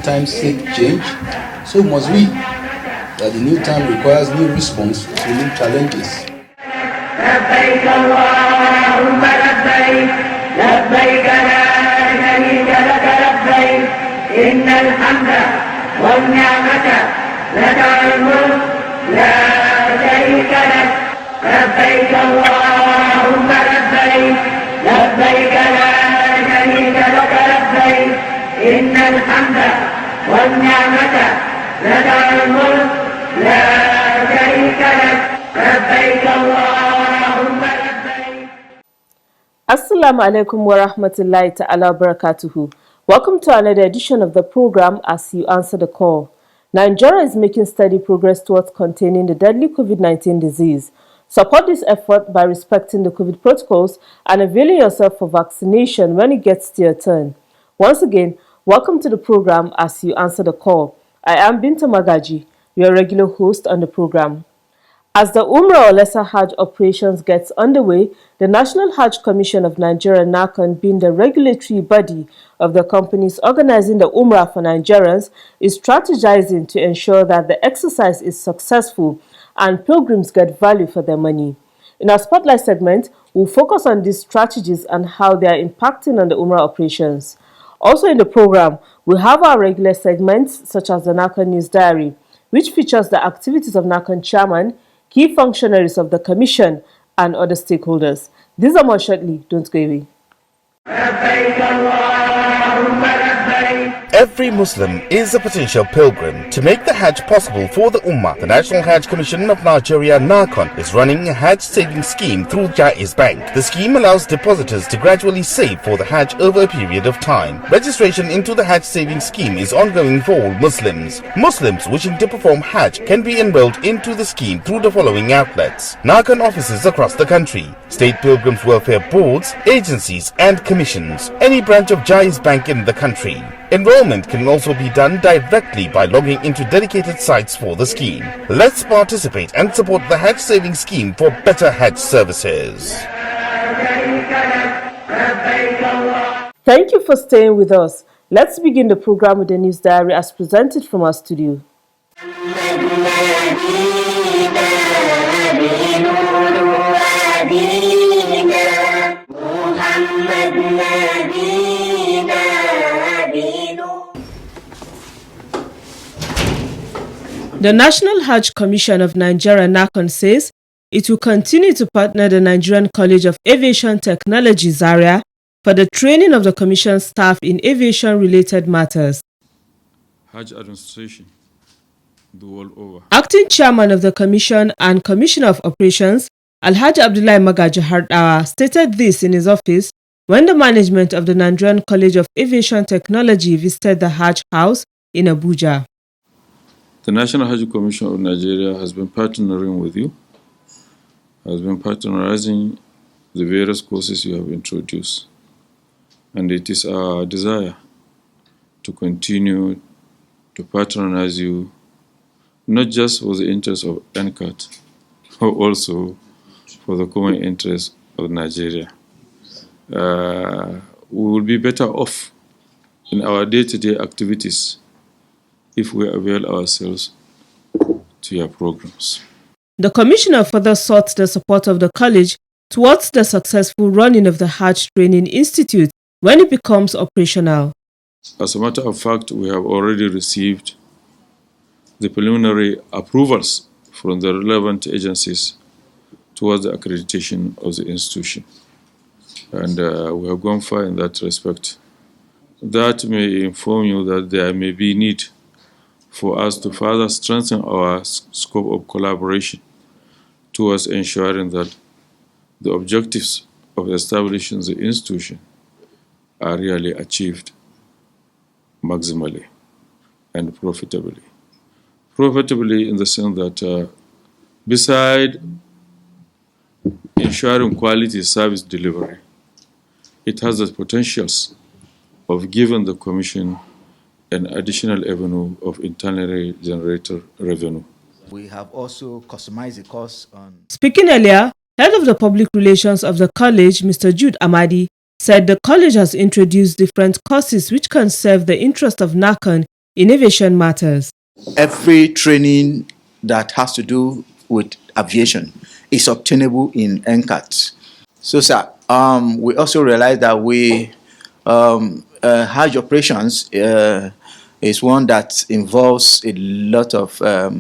times seek change, so must we, that the new time requires new response to new challenges. لبيك اللهم لبيك لبيك لا شريك لك لبيك إن الحمد والنعمة لك الملك لا شريك لك لبيك اللهم لبيك لبيك لا شريك لك لبيك إن الحمد والنعمة لك الملك لا شريك لك لبيك اللهم لبيك. Assalamu alaikum wa rahmatullahi ta'ala barakatuhu. Welcome to another edition of the program As You Answer the Call. Nigeria is making steady progress towards containing the deadly COVID-19 disease. Support this effort by respecting the COVID protocols and availing yourself for vaccination when it gets to your turn. Once again, welcome to the program As You Answer the Call. I am Binta Magaji, your regular host on the program. As the Umrah or Lesser Hajj operations gets underway, the National Hajj Commission of Nigeria, NACON, being the regulatory body of the companies organizing the Umrah for Nigerians, is strategizing to ensure that the exercise is successful and pilgrims get value for their money. In our Spotlight segment, we'll focus on these strategies and how they are impacting on the Umrah operations. Also in the program, we'll have our regular segments such as the NACON News Diary, which features the activities of NACON chairman, key functionaries of the Commission, and other stakeholders. These are more shortly. Don't go away. Every Muslim is a potential pilgrim. To make the Hajj possible for the Ummah, the National Hajj Commission of Nigeria, NACON, is running a Hajj saving scheme through Jaiz Bank. The scheme allows depositors to gradually save for the Hajj over a period of time. Registration into the Hajj saving scheme is ongoing for all Muslims. Muslims wishing to perform Hajj can be enrolled into the scheme through the following outlets: NACON offices across the country, state pilgrims welfare boards, agencies and commissions, any branch of Jaiz Bank in the country. Enrollment can also be done directly by logging into dedicated sites for the scheme. Let's participate and support the Hajj saving scheme for better Hajj services. Thank you for staying with us. Let's begin the program with the news diary as presented from our studio. The National Hajj Commission of Nigeria, NACON, says it will continue to partner the Nigerian College of Aviation Technology, Zaria, for the training of the Commission staff in aviation-related matters. Hajj administration the world over. Acting Chairman of the Commission and Commissioner of Operations, Alhaji Abdullahi Magaji Hardawa, stated this in his office when the management of the Nigerian College of Aviation Technology visited the Hajj House in Abuja. The National Hajj Commission of Nigeria has been partnering with you, has been patronizing the various courses you have introduced. And it is our desire to continue to patronize you, not just for the interest of NCAT, but also for the common interest of Nigeria. We will be better off in our day-to-day activities if we avail ourselves to your programs. The Commissioner further sought the support of the college towards the successful running of the Hajj Training Institute when it becomes operational. As a matter of fact, we have already received the preliminary approvals from the relevant agencies towards the accreditation of the institution. And we have gone far in that respect. That may inform you that there may be need for us to further strengthen our scope of collaboration towards ensuring that the objectives of establishing the institution are really achieved maximally and profitably. Profitably in the sense that beside ensuring quality service delivery, it has the potentials of giving the Commission an additional avenue of internally generated revenue. We have also customized the course on... Speaking earlier, Head of the Public Relations of the college, Mr. Jude Amadi, said the college has introduced different courses which can serve the interest of NACON in aviation matters. Every training that has to do with aviation is obtainable in NCAT. So, sir, we also realize that Hajj operations is one that involves a lot of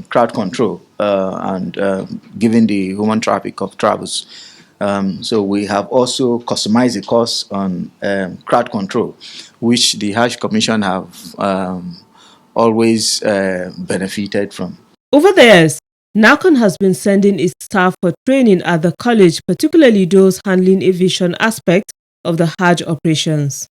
crowd control and given the human traffic of travels. So we have also customized the course on crowd control, which the Hajj Commission have always benefited from. Over the years, NACON has been sending its staff for training at the college, particularly those handling aviation aspects of the Hajj operations.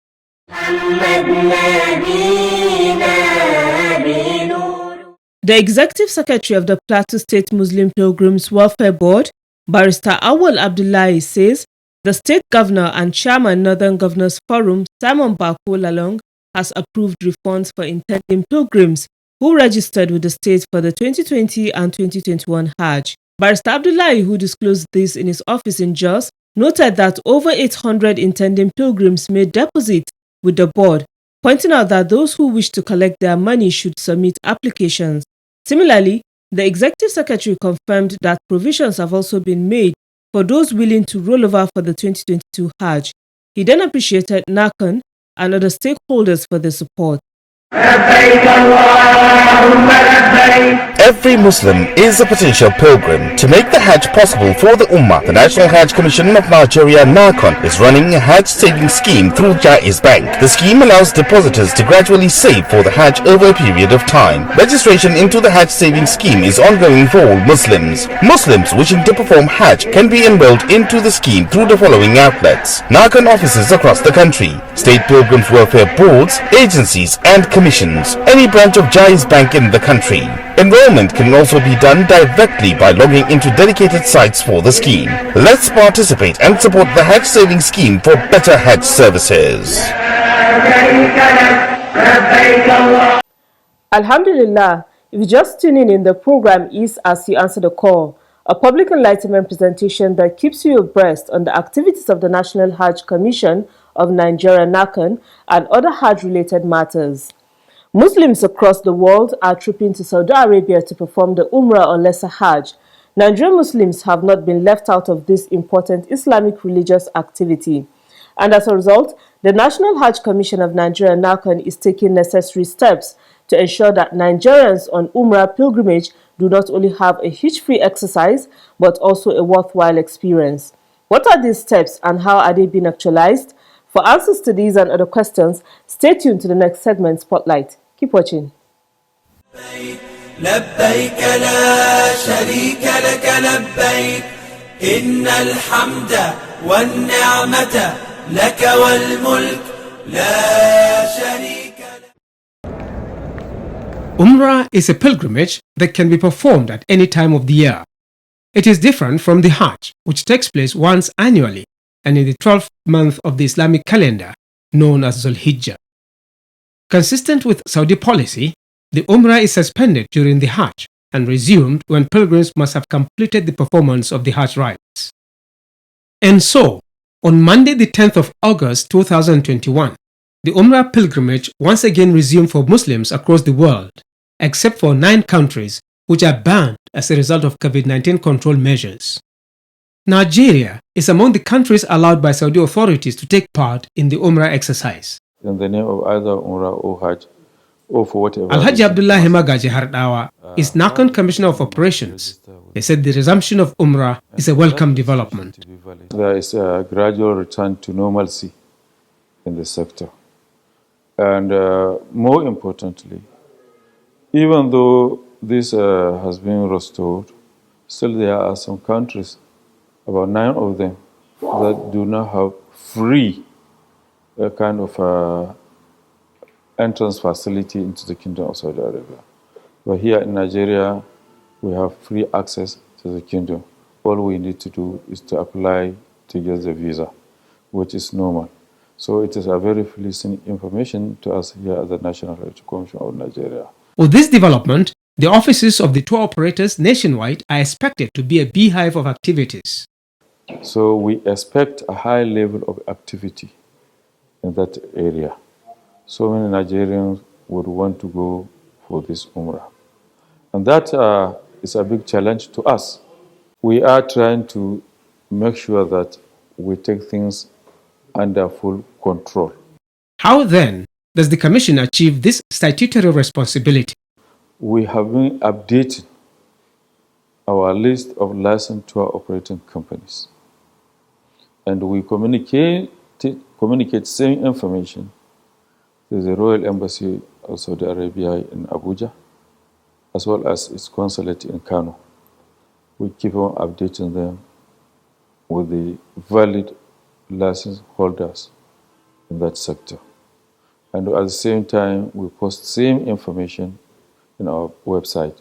The Executive Secretary of the Plateau State Muslim Pilgrims Welfare Board, Barrister Awal Abdullahi, says the state governor and chairman Northern Governors Forum, Simon Bako Lalong, has approved refunds for intending pilgrims who registered with the state for the 2020 and 2021 Hajj. Barrister Abdullahi, who disclosed this in his office in Jos, noted that over 800 intending pilgrims made deposits with the board, pointing out that those who wish to collect their money should submit applications. Similarly, the Executive Secretary confirmed that provisions have also been made for those willing to roll over for the 2022 Hajj. He then appreciated NACON and other stakeholders for their support. Every Muslim is a potential pilgrim. To make the Hajj possible for the Ummah, the National Hajj Commission of Nigeria, NACON, is running a Hajj saving scheme through Jaiz Bank. The scheme allows depositors to gradually save for the Hajj over a period of time. Registration into the Hajj saving scheme is ongoing for all Muslims. Muslims wishing to perform Hajj can be enrolled into the scheme through the following outlets: NACON offices across the country, state pilgrims welfare boards, agencies and commissions, any branch of Jaiz Bank in the country. Enrollment can also be done directly by logging into dedicated sites for the scheme. Let's participate and support the Hajj saving scheme for better Hajj services. Alhamdulillah, if you're just tuning in, the program is As You Answer the Call, a public enlightenment presentation that keeps you abreast on the activities of the National Hajj Commission of Nigeria, NACON, and other Hajj-related matters. Muslims across the world are trooping to Saudi Arabia to perform the Umrah or Lesser Hajj. Nigerian Muslims have not been left out of this important Islamic religious activity. And as a result, the National Hajj Commission of Nigeria, NACON, is taking necessary steps to ensure that Nigerians on Umrah pilgrimage do not only have a hitch-free exercise, but also a worthwhile experience. What are these steps and how are they being actualized? For answers to these and other questions, stay tuned to the next segment, Spotlight. Keep watching. لبيك لا شريك لك لبيك إن الحمد والنعمة لك والملك لا شريك لك. Umrah is a pilgrimage that can be performed at any time of the year. It is different from the Hajj, which takes place once annually and in the 12th month of the Islamic calendar, known as Dhul-Hijjah. Consistent with Saudi policy, the Umrah is suspended during the Hajj and resumed when pilgrims must have completed the performance of the Hajj rites. And so, on Monday the 10th of August 2021, the Umrah pilgrimage once again resumed for Muslims across the world, except for 9 countries which are banned as a result of COVID-19 control measures. Nigeria is among the countries allowed by Saudi authorities to take part in the Umrah exercise. In the name of either Umrah or Hajj, or for whatever. Alhaji Abdullahi Magaji Hardawa is NACON Commissioner of Operations. They said the resumption of Umrah is a welcome development. There is a gradual return to normalcy in the sector. And more importantly, even though this has been restored, still there are some countries, about 9 of them, that do not have free kind of entrance facility into the Kingdom of Saudi Arabia. But here in Nigeria, we have free access to the kingdom. All we need to do is to apply to get the visa, which is normal. So it is a very pleasing information to us here at the National Hajj Commission of Nigeria. With this development, the offices of the tour operators nationwide are expected to be a beehive of activities. So we expect a high level of activity in that area. So many Nigerians would want to go for this Umrah. And that is a big challenge to us. We are trying to make sure that we take things under full control. How then does the Commission achieve this statutory responsibility? We have been updating our list of licensed tour operating companies, and we communicate same information to the Royal Embassy of Saudi Arabia in Abuja, as well as its consulate in Kano. We keep on updating them with the valid license holders in that sector. And at the same time, we post same information in our website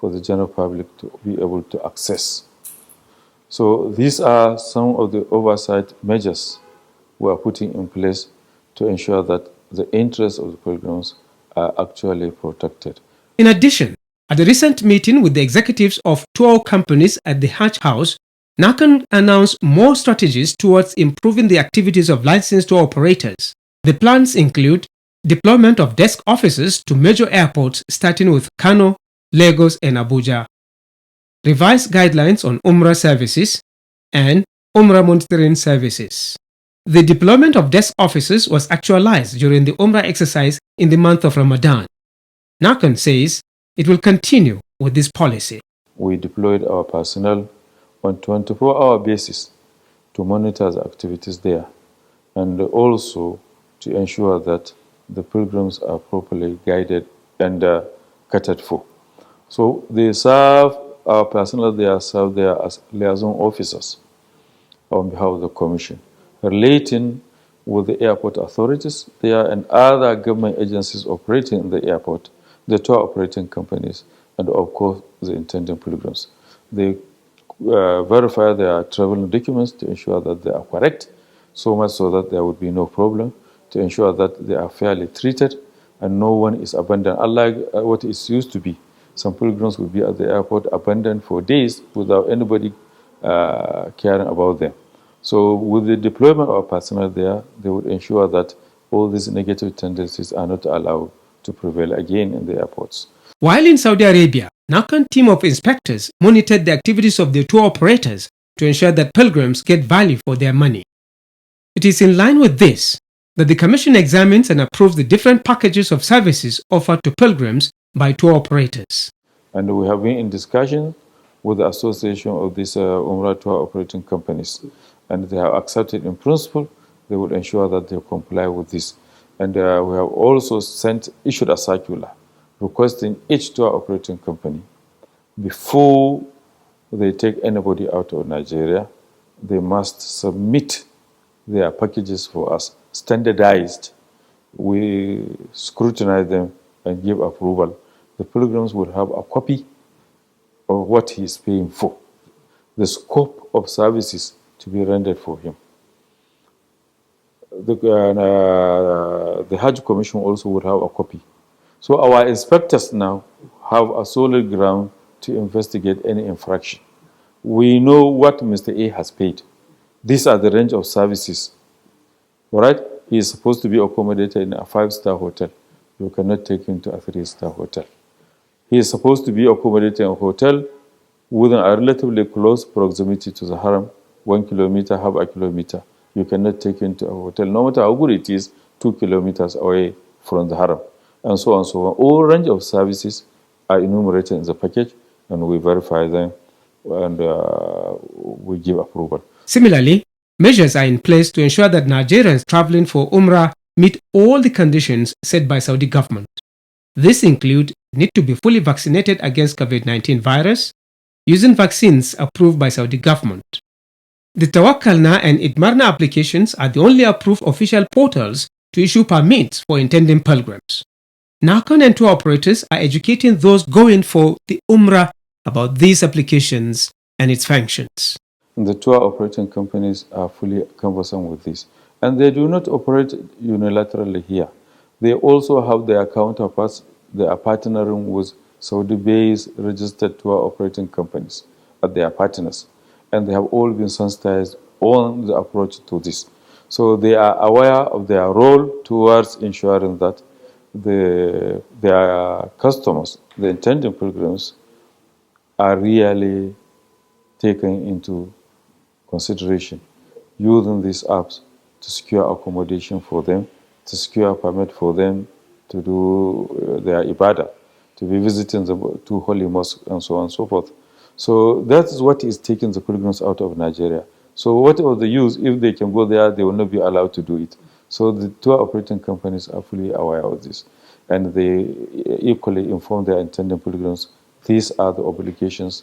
for the general public to be able to access. So these are some of the oversight measures we are putting in place to ensure that the interests of the pilgrims are actually protected. In addition, at a recent meeting with the executives of tour companies at the Hajj House, NACON announced more strategies towards improving the activities of licensed tour operators. The plans include deployment of desk officers to major airports starting with Kano, Lagos and Abuja, revised guidelines on Umrah services, and Umrah monitoring services. The deployment of desk officers was actualized during the Umrah exercise in the month of Ramadan. NACON says it will continue with this policy. We deployed our personnel on 24-hour basis to monitor the activities there, and also to ensure that the pilgrims are properly guided and catered for. So they serve, our personnel there serve there as liaison officers on behalf of the Commission, relating with the airport authorities there and other government agencies operating in the airport, the tour operating companies, and of course the intending pilgrims. They verify their travel documents to ensure that they are correct, so much so that there would be no problem, to ensure that they are fairly treated and no one is abandoned, unlike what it used to be. Some pilgrims would be at the airport abandoned for days without anybody caring about them. So with the deployment of personnel there, they would ensure that all these negative tendencies are not allowed to prevail again in the airports. While in Saudi Arabia, NACON team of inspectors monitored the activities of the tour operators to ensure that pilgrims get value for their money. It is in line with this that the Commission examines and approves the different packages of services offered to pilgrims by tour operators. And we have been in discussion with the Association of these Umrah tour operating companies, and they have accepted in principle they will ensure that they comply with this. And we have also issued a circular requesting each tour operating company, before they take anybody out of Nigeria, they must submit their packages for us, standardized. We scrutinize them and give approval. The pilgrims will have a copy of what he is paying for, the scope of services to be rendered for him. The Hajj Commission also would have a copy. So our inspectors now have a solid ground to investigate any infraction. We know what Mr. A has paid. These are the range of services. All right? He is supposed to be accommodated in a 5-star hotel. You cannot take him to a 3-star hotel. He is supposed to be accommodated in a hotel within a relatively close proximity to the haram, 1 kilometer, half a kilometer. You cannot take him to a hotel, no matter how good it is, 2 kilometers away from the haram, and so on and so on. All range of services are enumerated in the package, and we verify them, and we give approval. Similarly, measures are in place to ensure that Nigerians traveling for Umrah meet all the conditions set by Saudi government. This include need to be fully vaccinated against COVID-19 virus, using vaccines approved by Saudi government. The Tawakkalna and Idmarna applications are the only approved official portals to issue permits for intending pilgrims. NACON and tour operators are educating those going for the Umrah about these applications and its functions. The tour operating companies are fully conversant with this. And they do not operate unilaterally here. They also have their counterparts. They are partnering with Saudi-based registered tour operating companies as their partners. And they have all been sensitized on the approach to this. So they are aware of their role towards ensuring that their customers, the intending pilgrims, are really taken into consideration, using these apps to secure accommodation for them, to secure a permit for them to do their ibadah, to be visiting the two holy mosques, and so on and so forth. So that is what is taking the pilgrims out of Nigeria. So whatever they use, if they can go there, they will not be allowed to do it. So the tour operating companies are fully aware of this, and they equally inform their intending pilgrims these are the obligations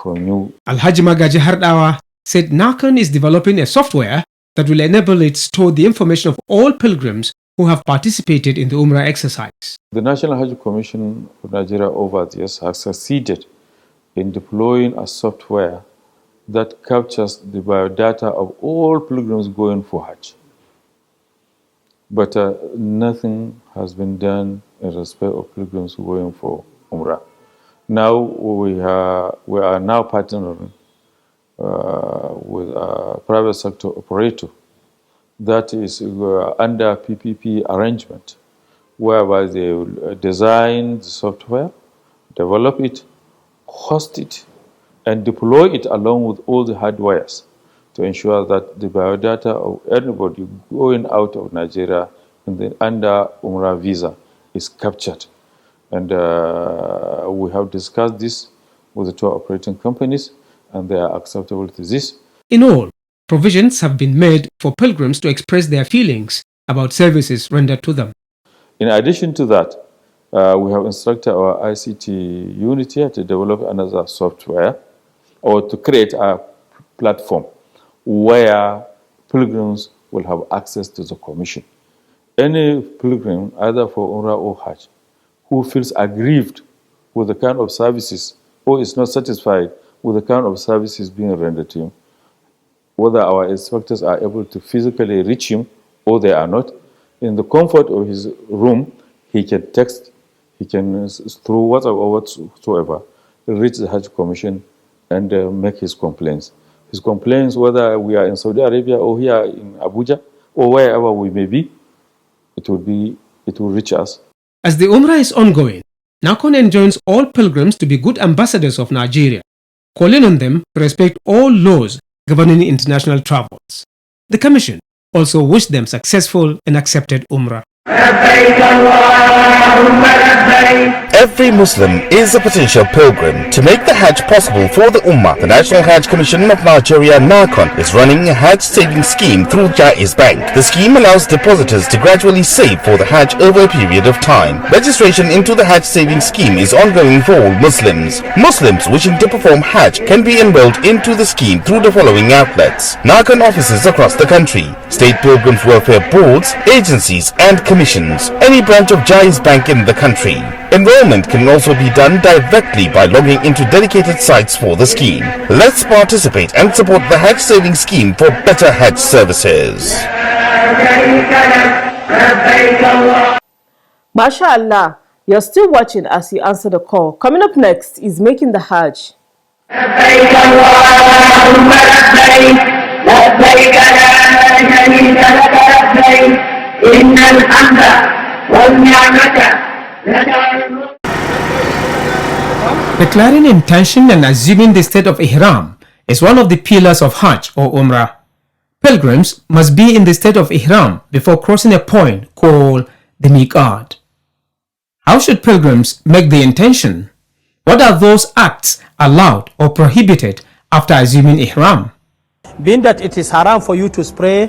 from you. Alhaji Magaji Hardawa said Nakan is developing a software that will enable it to store the information of all pilgrims who have participated in the Umrah exercise. The National Hajj Commission of Nigeria over the years has succeeded in deploying a software that captures the biodata of all pilgrims going for Hajj. But nothing has been done in respect of pilgrims going for Umrah. Now we are now partnering with a private sector operator that is under PPP arrangement, whereby they will design the software, develop it, host it, and deploy it along with all the hardwares to ensure that the biodata of anybody going out of Nigeria under Umrah visa is captured. And we have discussed this with the tour operating companies, and they are acceptable to this. In all, provisions have been made for pilgrims to express their feelings about services rendered to them. In addition to that, we have instructed our ICT unit here to develop another software or to create a platform where pilgrims will have access to the commission. Any pilgrim, either for Umrah or Hajj, who feels aggrieved with the kind of services or is not satisfied with the kind of services being rendered to him, whether our inspectors are able to physically reach him or they are not, in the comfort of his room, he can text, he can, through WhatsApp or whatsoever, reach the Hajj Commission and make his complaints. His complaints, whether we are in Saudi Arabia or here in Abuja or wherever we may be, it will reach us. As the Umrah is ongoing, Nakan enjoins all pilgrims to be good ambassadors of Nigeria, calling on them to respect all laws governing international travels. The Commission also wished them successful and accepted Umrah. Every Muslim is a potential pilgrim. To make the Hajj possible for the Ummah, the National Hajj Commission of Nigeria, NACON, is running a Hajj savings scheme through Jaiz Bank. The scheme allows depositors to gradually save for the Hajj over a period of time. Registration into the Hajj savings scheme is ongoing for all Muslims. Muslims wishing to perform Hajj can be enrolled into the scheme through the following outlets: NACON offices across the country, state pilgrims welfare boards, agencies and commissions, any branch of Jaiz Bank in the country. Enrollment can also be done directly by logging into dedicated sites for the scheme. Let's participate and support the Hajj savings scheme for better Hajj services. MashaAllah, you're still watching as you answer the call. Coming up next is Making the Hajj. Declaring intention and assuming the state of Ihram is one of the pillars of Hajj or Umrah. Pilgrims must be in the state of Ihram before crossing a point called the Miqat. How should pilgrims make the intention? What are those acts allowed or prohibited after assuming Ihram? Being that it is haram for you to spray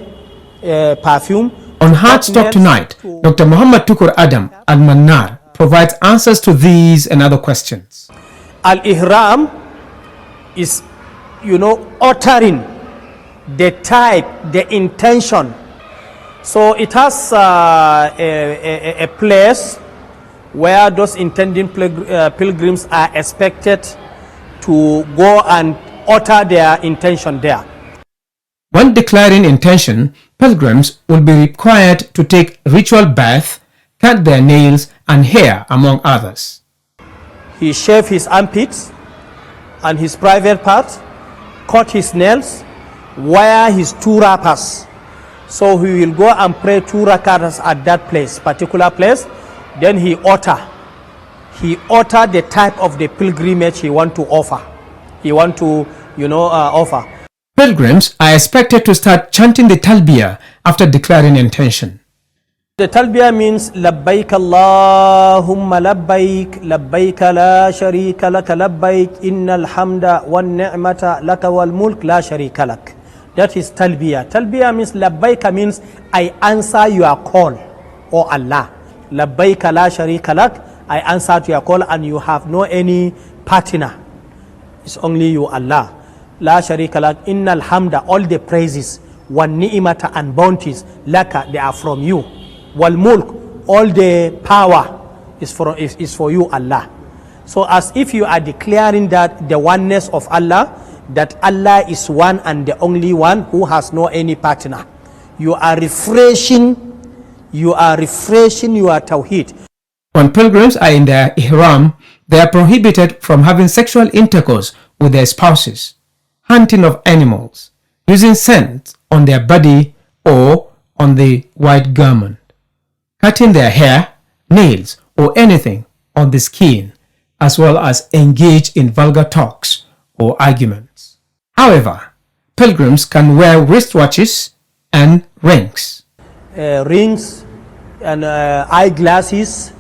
perfume. On Hajj Talk tonight, Dr. Muhammad Tukur Adam Al-Mannar provides answers to these and other questions. Al-Ihram is, uttering the type, the intention. So it has a place where those intending pilgrims are expected to go and utter their intention there. When declaring intention, pilgrims will be required to take ritual bath, cut their nails and hair, among others. He shave his armpits and his private parts, cut his nails, wear his 2 wrappers. So he will go and pray 2 rakats at that place, particular place, Then he utter the type of the pilgrimage he want to offer. He want to, offer. Pilgrims are expected to start chanting the talbiyah after declaring intention. The talbiyah means labbaik Allahumma labbaik, labbaik la sharika lak, labbaik innal hamda wan ni'mata laka wal mulk la sharika lak. That is talbiyah. Talbiyah means labbaik means I answer your call, O Allah. Labbaik la sharika lak, I answer to your call and you have no any partner. It's only you, Allah. La sharika lak, innal hamda, all the praises, wan ni'mata and bounties, laka, they are from you. Wal mulk, all the power is for you, Allah. So as if you are declaring that the oneness of Allah, that Allah is one and the only one who has no any partner. You are refreshing your tawheed. When pilgrims are in their ihram, they are prohibited from having sexual intercourse with their spouses, hunting of animals, using scent on their body or on the white garment, cutting their hair, nails, or anything on the skin, as well as engage in vulgar talks or arguments. However, pilgrims can wear wristwatches and rings. Rings and eyeglasses,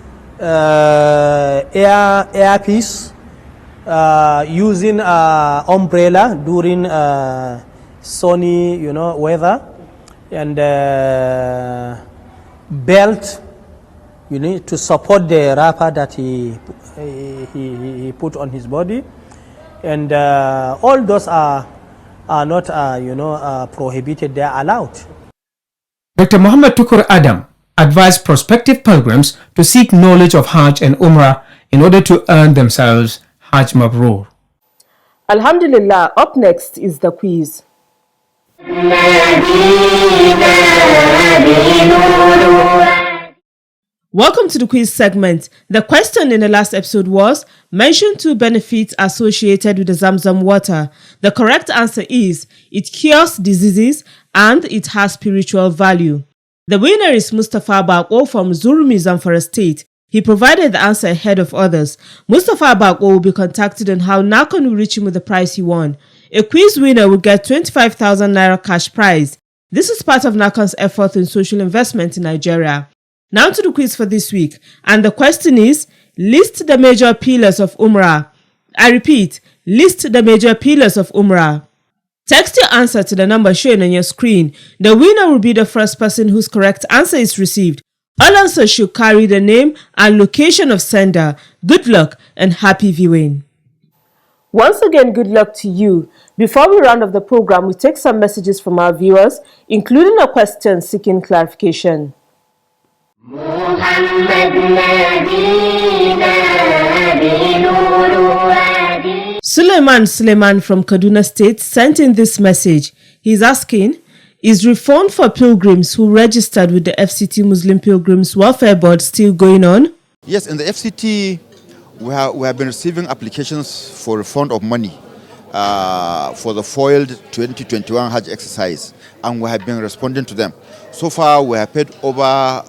earpiece, using umbrella during sunny, weather, and belt, to support the wrapper that he put on his body, and all those are not prohibited; they are allowed. Dr. Muhammad Tukur Adam advised prospective pilgrims to seek knowledge of Hajj and Umrah in order to earn themselves Hajj Mabrur. Alhamdulillah, up next is the quiz. Welcome to the quiz segment. The question in the last episode was, mention 2 benefits associated with the Zamzam water. The correct answer is, it cures diseases and it has spiritual value. The winner is Mustafa Bako from Zurmi, Zamfara State. He provided the answer ahead of others. Mustafa Bako will be contacted on how Nakon will reach him with the prize he won. A quiz winner will get 25,000 Naira cash prize. This is part of Nakon's effort in social investment in Nigeria. Now to the quiz for this week. And the question is, list the major pillars of Umrah. I repeat, list the major pillars of Umrah. Text your answer to the number shown on your screen. The winner will be the first person whose correct answer is received. All answers should carry the name and location of sender. Good luck and happy viewing. Once again, good luck to you. Before we round off the program, we take some messages from our viewers, including a question seeking clarification. Suleiman from Kaduna State sent in this message. He's asking, is refund for pilgrims who registered with the FCT Muslim Pilgrims Welfare Board still going on? Yes, in the FCT, we have been receiving applications for refund of money for the foiled 2021 Hajj exercise, and we have been responding to them. So far, we have paid over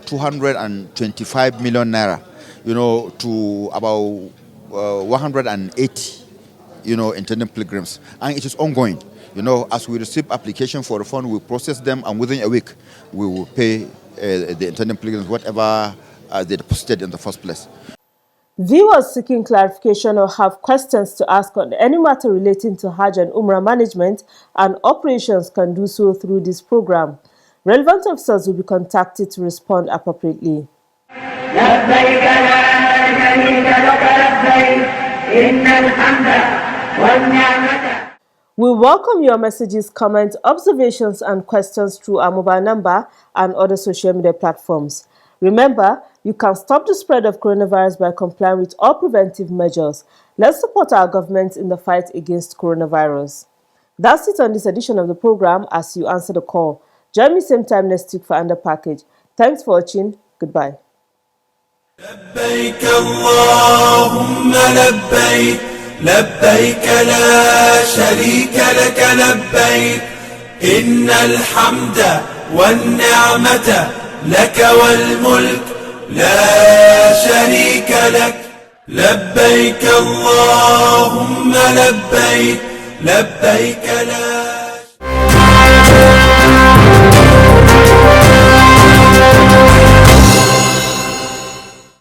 225 million naira, to about 180, intending pilgrims, and it is ongoing. As we receive application for refund, we process them, and within a week, we will pay the intending pilgrims whatever they deposited in the first place. Viewers seeking clarification or have questions to ask on any matter relating to Hajj and Umrah management and operations can do so through this program. Relevant officers will be contacted to respond appropriately. We welcome your messages, comments, observations, and questions through our mobile number and other social media platforms. Remember, you can stop the spread of coronavirus by complying with all preventive measures. Let's support our government in the fight against coronavirus. That's it on this edition of the program as you answer the call. Join me same time next week for another package. Thanks for watching. Goodbye. لبيك اللهم لبيك لبيك لا شريك لك لبيك إن الحمد والنعمة لك والملك لا شريك لك. لبيك اللهم لبيك لبيك لا